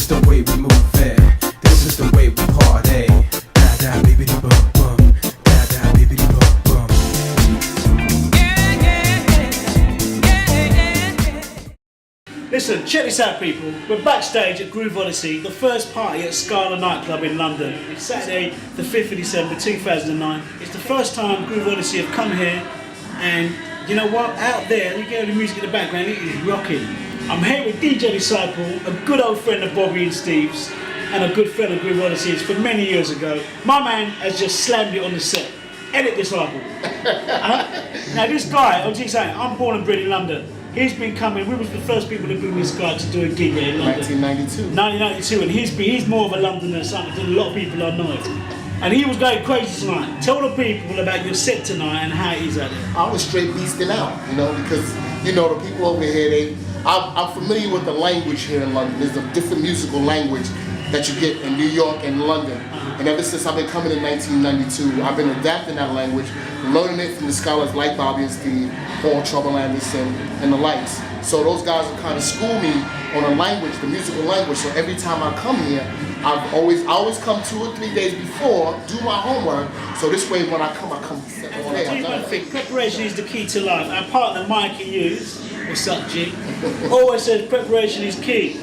is the way we move it. This is the way we party. Da da bibbidi bum bum. Da da bibbidi bum bum. Listen, check this out, people. We're backstage at Groove Odyssey, the first party at SCALA nightclub in London. It's Saturday, the 5th of December 2009. It's the first time Groove Odyssey have come here, and you know what? Out there, you get the music in the background, it is rocking. I'm here with DJ Disciple, a good old friend of Bobby and Steve's, and a good friend of Groove Odyssey's from many years ago. My man has just slammed it on the set. Edit Disciple. Now this guy, I'll tell you something, I'm born and bred in London. He's been coming, we was the first people to bring this guy to do a gig here in London. 1992. 1992, and he's more of a Londoner than something that a lot of people don't know. And he was going crazy tonight. Tell the people about your set tonight and how it is at it. I was straight beasting out, you know, because, you know, the people over here, I'm familiar with the language here in London. There's a different musical language that you get in New York and London. And ever since I've been coming in 1992, I've been adapting that language, learning it from the scholars like Bobby and Steve, Paul Trouble Anderson, and the likes. So those guys have kind of schooled me on a language, the musical language. So every time I come here, I always come 2 or 3 days before, do my homework. So this way when I come set all day. I think preparation is the key to life. Our partner Mikey Hughes, what's up, G, always says preparation is key.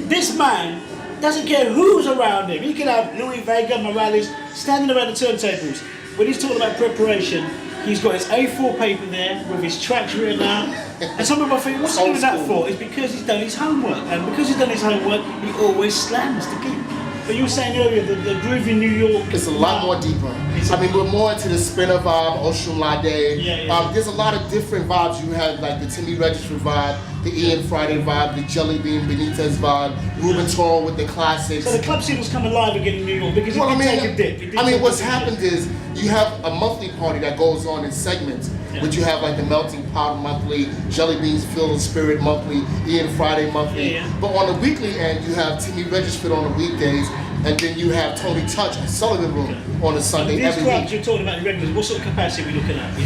This man doesn't care who's around him. He can have Louis Vega, Morales standing around the turntables. When he's talking about preparation, he's got his A4 paper there with his tracks written out. And some people think, what's he doing that for? It's because he's done his homework. And because he's done his homework, he always slams the gig. But you were saying earlier, the groove in New York... It's a lot more deeper. I mean, we're more into the spinner vibe, Oshun Lade. There's a lot of different vibes you have, like the Timmy Register vibe, the Ian Friday vibe, the Jelly Bean Benitez vibe, Ruben Toro with the classics. So the club scene was coming alive again in New York because it did take a dip. I mean, what's happened is you have a monthly party that goes on in segments, but you have like the Melting Pot monthly, Jelly Beans Feel the Spirit monthly, Ian Friday monthly. But on the weekly end, you have Timmy Registered on the weekdays, and then you have Tony Touch at Sullivan Room on a Sunday every week. These clubs you're talking about, the regulars, what sort of capacity are we looking at? The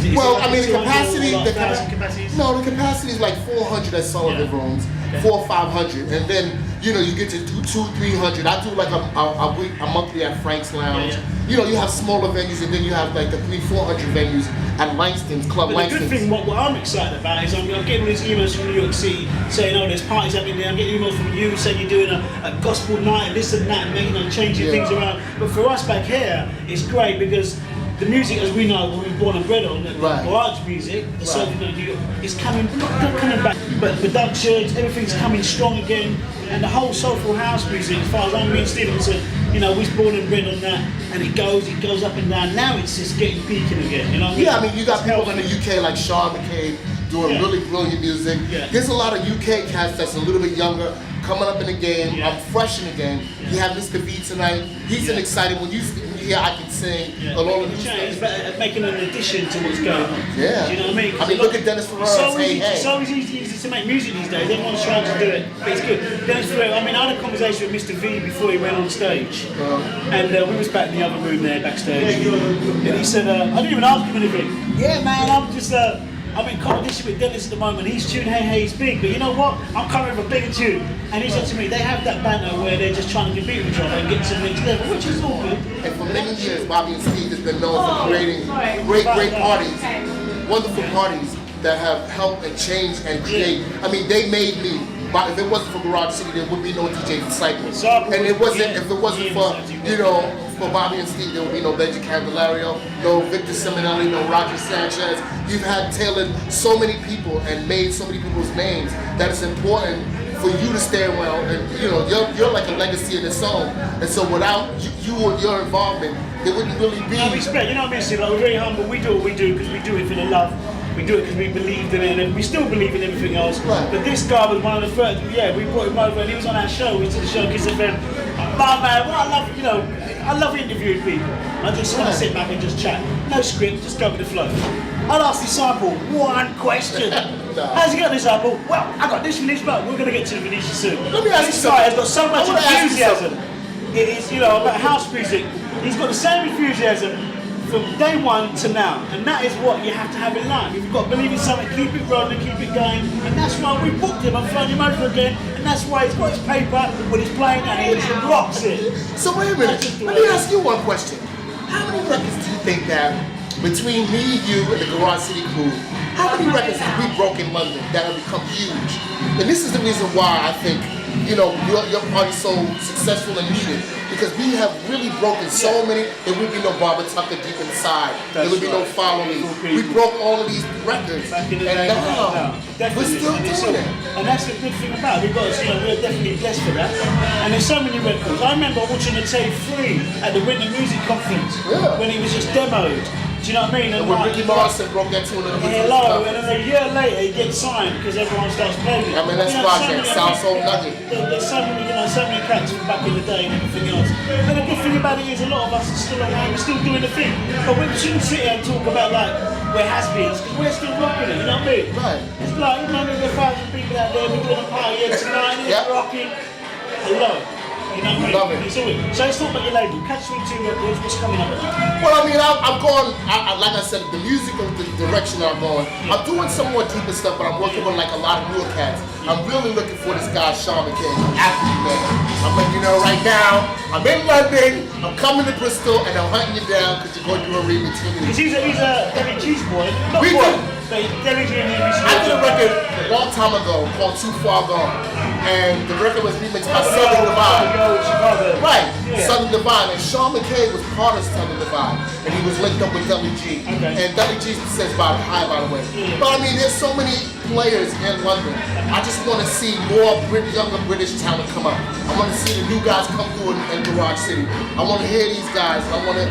capacity is like 400 at Sullivan Rooms, 400 or 500, and then you know you get to do 200-300. I do like a monthly at Frank's Lounge. You know, you have smaller venues, and then you have like the 300-400 venues at Langston's Club. But the good thing, what I'm excited about is I'm getting all these emails from New York City saying, oh, there's parties happening there. I'm getting emails from you saying you're doing a gospel night and this and that, and you know, changing things around. But for us back here, it's great because the music, as we know, we were born and bred on, garage music, so you know, it's coming back. But productions, everything's coming strong again, and the whole soulful house music, as far as I'm being Stevenson, you know, we was born and bred on that, and it goes up and down. Now it's just getting peaking again. You know what I mean? Yeah, I mean, you got people in the UK like Sean McCabe doing really brilliant music. There's a lot of UK cats that's a little bit younger, coming up in the game. I'm fresh in the game. You have Mr. V tonight. He's an exciting. When you hear I Can Sing, and all of these things. It's making an addition to what's going on. Yeah. Do you know what I mean? I mean, look at Dennis Ferrer. It's so easy to make music these days. Everyone's trying to do it, but it's good. Dennis Ferrer, I mean, I had a conversation with Mr. V before he went on stage, and we was back in the other room there, backstage, and he said, I didn't even ask him anything. Yeah, man, I'm in competition with Dennis at the moment. He's tuned Hey Hey's big, but you know what? I'm coming with a bigger tune. And he said to me, they have that banter where they're just trying to compete with each other and get to the next level, which is all good. And for many years, Bobby and Steve has been known for creating great parties, wonderful parties that have helped and changed and create. I mean, they made me. But if it wasn't for Garage City, there would be no DJ Disciple. And if it wasn't for, you know, for Bobby and Steve, there would be no Benji Candelario, no Victor Simonelli, no Roger Sanchez. You've had tailored so many people and made so many people's names that it's important for you to stay well. And you know, you're like a legacy in its own. And so without you and your involvement, there wouldn't really be. I respect, you know what I mean, Steve? Like, we're very humble. We do what we do because we do it for the love. We do it because we believed in it, and we still believe in everything else. But this guy was one of the first. Yeah, we brought him over, and he was on our show. We did the show, Kiss FM. But man, what I love, you know, I love interviewing people. I just want to sit back and just chat. No script, just go with the flow. I'll ask Disciple one question. How's it going, Disciple? Well, I got this from this, but we're going to get to the Venetia soon. Let me ask this guy has got so much enthusiasm. It is, you know, about house music. He's got the same enthusiasm from day one to now, and that is what you have to have in life. If you've got to believe in something, keep it rolling, keep it going, and that's why we booked him and flown him over again, and that's why he's got his paper when he's playing and he rocks it. So wait a minute, let me ask you one question. How many records do you think that between me, you, and the Garage City crew, how many records have we broke in London that have become huge? And this is the reason why I think, you know, your party's so successful and needed, because we have really broken so many. There would be no Barbara Tucker deep inside. There would be no Follow Me. We broke all of these records, and now we're still doing it. And that's the good thing about it. We're definitely blessed for that. And there's so many records. I remember watching the Tape 3 at the Winter Music Conference when he was just demoed. Do you know what I mean? And when Ricky Morrison broke that tune in the Hello, and then a year later he gets signed because everyone starts playing it. I mean, that's project, South Soul Nugget. There's so many cats from back in the day and everything else. And the good thing about it is a lot of us are still around, we're still doing the thing. But we shouldn't sit here and talk about like we're has-beens, because we're still rocking it, you know what I mean? Right. It's like, you know, there's 1,000 people out there, we're doing a party here tonight, and it's rocking. Hello. You know what I mean? So it's not about your label. Catch 22 Records, what's coming up? Well, I mean, I'm going, like I said, the musical direction I'm going. I'm doing some more deeper stuff, but I'm working with like a lot of newer cats. I'm really looking for this guy, Sean McCain, athlete man. I'm letting you know right now, I'm in London, I'm coming to Bristol, and I'm hunting you down because you're going to do a remix for me. Because he's a Derry G's boy. Not boy, but Derry G and I did a record a long time ago called Too Far Gone. And the record was remixed by Southern Divine. Right, Southern Divine. And Sean McCain was part of Southern Divine. And he was linked up with Deli G. And Deli G says by the way. But I mean, there's so many players in London. I just want to see more younger British talent come up. I want to see the new guys come through in Garage City. I want to hear these guys. I want to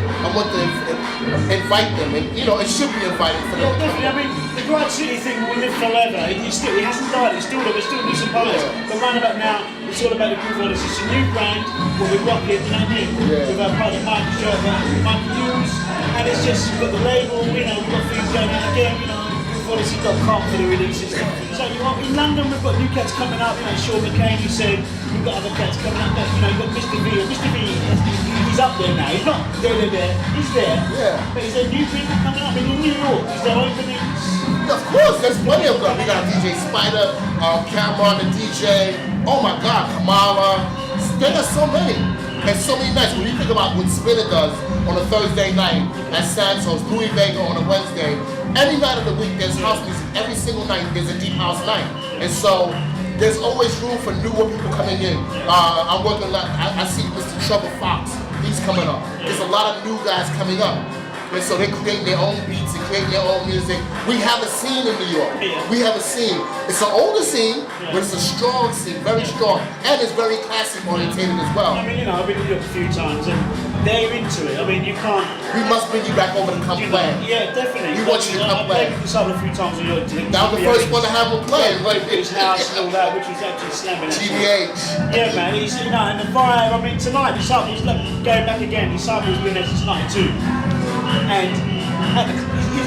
invite them. And you know, it should be invited for them. Definitely. I mean, the Garage City thing will live forever. It hasn't died. It's still there. We're still losing parts. But round about now, it's all about the Groove Odyssey. It's a new brand, but we're rocking, you know what I mean? With our partner Michael Shirt, Michael Hughes, and it's just, we've got the label, you know, we've got things going on again, you know, GrooveOdyssey.com for the releases. So, you know, in London, we've got new cats coming up, you know, Sean McCain, you said, we've got other cats coming up, you know, you've got Mr. V. Mr. V, he's up there now, he's not there, he's there. But is there new people coming up in New York? Is there openings? Of course, there's plenty of them. We got DJ Spider, Cameron, the DJ. Oh my God, Kamala. There are so many. And so many nights. When you think about what Spinner does on a Thursday night at Santos, Louis Vega on a Wednesday, any night of the week there's house music. Every single night there's a deep house night. And so there's always room for newer people coming in. I'm working a lot. I see Mr. Trevor Fox. He's coming up. There's a lot of new guys coming up. And so they're creating their own beats and creating their own music. We have a scene in New York. We have a scene. It's an older scene, but it's a strong scene, very strong. And it's very classic orientated as well. I mean, you know, I've been to New York a few times and they're into it. I mean, you can't... We must bring you back over to come play. Yeah, definitely. We want you to come play. I've played this a few times in New York. That was the first one to have him play. His house and all that, which was actually slamming. GBH. Yeah, man. He's, you know, and the vibe, I mean, tonight, the sample's going back again. The sample's been there since '92. And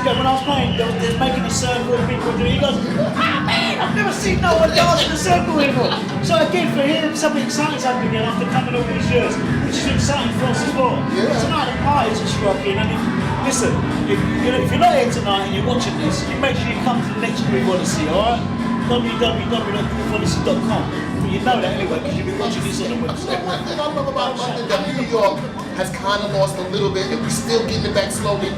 when I was playing, they was making a circle of people doing it. He goes, man, I've never seen no one dance in a circle before. So again, for him, something exciting's happening again after coming all these years, which is exciting for us as well. Tonight, the party's just rocking. And listen, if you're not here tonight and you're watching this, you make sure you come to the next Groove Odyssey, alright? www.grooveodyssey.com. But you know that anyway, because you've been watching this on the website. One thing I love about London that New York has kind of lost a little bit, and we're still getting it back slowly.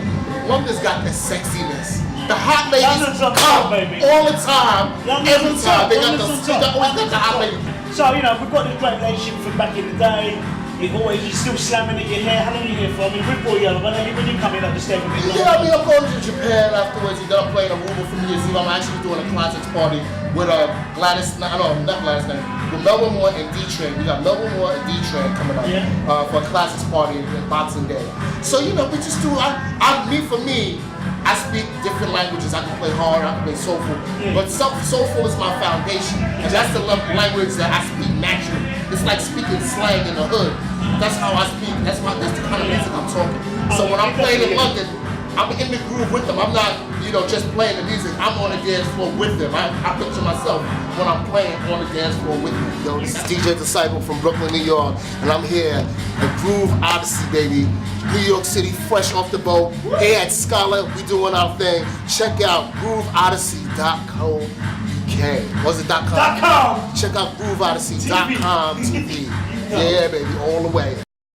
London's got the sexiness. The hot ladies come all the time, every time. They always got the hot ladies. So, you know, we've got this great relationship from back in the day. You're still slamming at your hair. How long are you here for? I mean, we're all young, but when you come in up the stage, yeah, I mean, I'm going to Japan afterwards. And then I'm playing Aruba for New Year's Eve. I'm actually doing a classics party with with Melvin Moore and D-Train. We got Melvin Moore and D-Train coming up for a classics party in Boxing Day. So, you know, we just do, for me, I speak different languages. I can play hard, I can play soulful. But soulful is my foundation. And that's the language that I speak naturally. It's like speaking slang in the hood. That's how I speak. That's the kind of music I'm talking. So when I'm playing in London, I'm in the groove with them. I'm not, you know, just playing the music. I'm on the dance floor with them. I picture myself when I'm playing on the dance floor with them. Yo, this is DJ Disciple from Brooklyn, New York, and I'm here at Groove Odyssey, baby. New York City, fresh off the boat. Here at SCALA, we doing our thing. Check out grooveodyssey.co.uk. Was it .com? .com. Check out grooveodyssey.com TV. Yeah, baby, all the way.